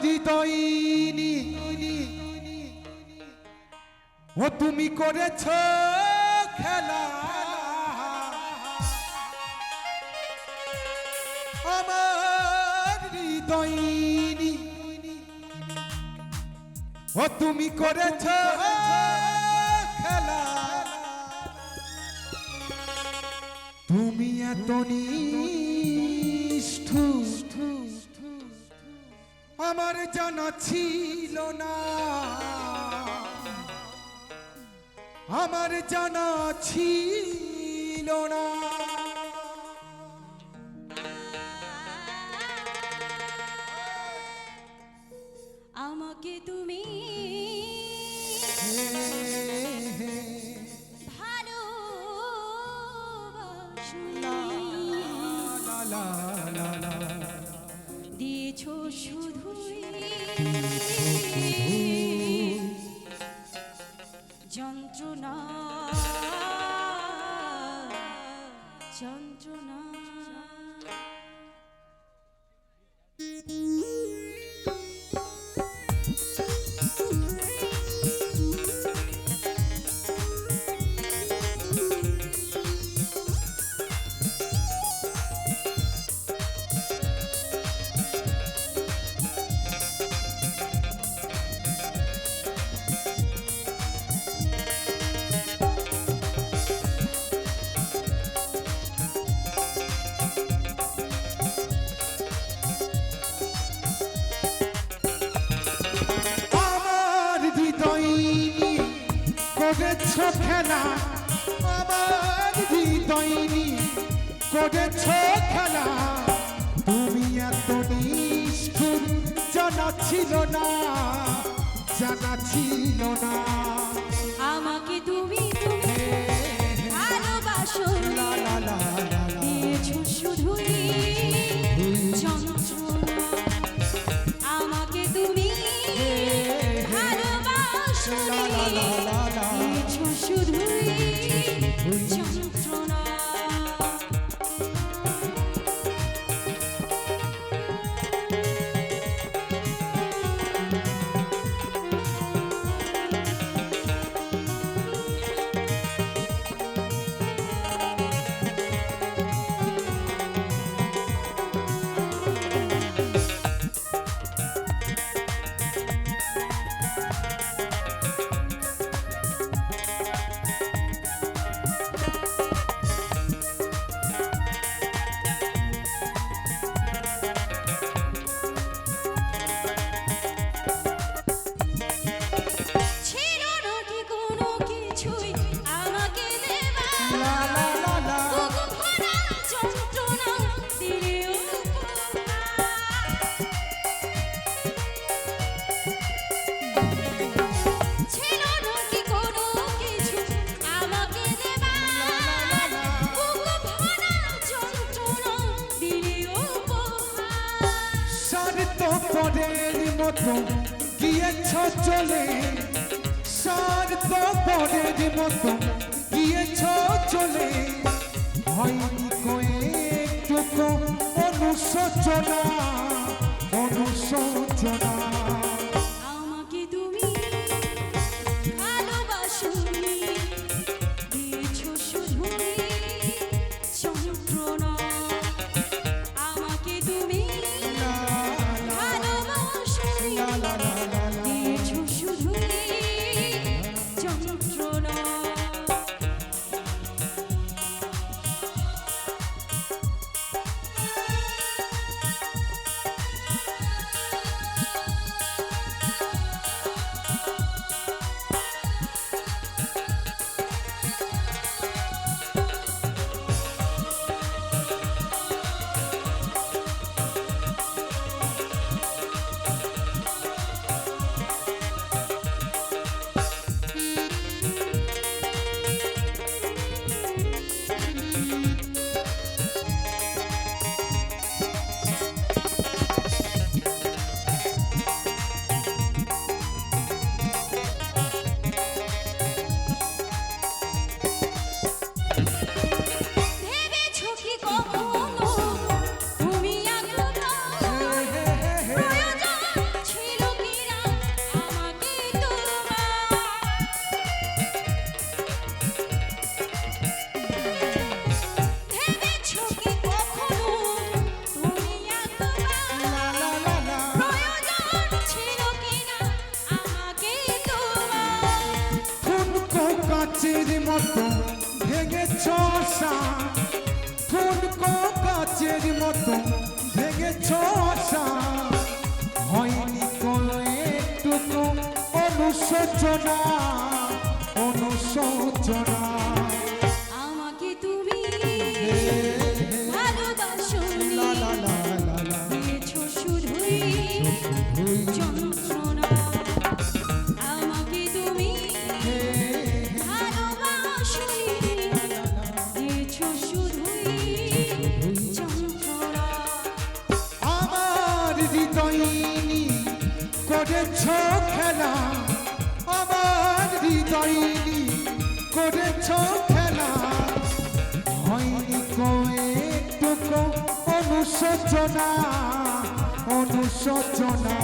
হৃদয়নি ও তুমি করেছ খেলা আমার হৃদয়নি ও তুমি করেছ খেলা তুমি এত নিষ্ঠুর আমার জানা ছিল না আমার জানা ছিল না আমাকে তুমি দিয়েছো শুধুই যন্ত্রণা যন্ত্রণা করেছ খেলা আমার হৃদয়নি করেছ খেলা তুমি এত নিষ্ঠুর জানা ছিল না জানা ছিল না আমাকে তুমি ভালোবাসো দিয়েছো শুধুই যন্ত্রণা আমাকে তুমি ভালোবাসো দিয়েছো শুধুই যন্ত্রণা পরের মতো গিয়েছ চলে স্বার্থ পরের মতো গিয়েছ চলে হয়নি কয়েকটুকু অনুশোচনা অনুশোচনা আমাকে তুমি ভালোবাসো দিয়েছো শুধুই যন্ত্রণা আমাকে তুমি দিয়েছো শুধুই যন্ত্রণা মতো ভেঙেছ আশা, ঠুনকো কাচের মতো ভেঙেছ আশা, হয়নি কোনো একটুকু অনুশোচনা, অনুশোচনা। আমাকে তুমি ভালোবাসোনি, দিয়েছো শুধুই যন্ত্রণা। আমাকে তুমি ভালোবাসোনি, দিয়েছো শুধুই যন্ত্রণা। আমার হৃদয় নিয়ে করেছ খেলা, আমার হৃদয় নিয়ে করেছ খেলা, হয়নি কয়েকটুকু অনুশোচনা, অনুশোচনা।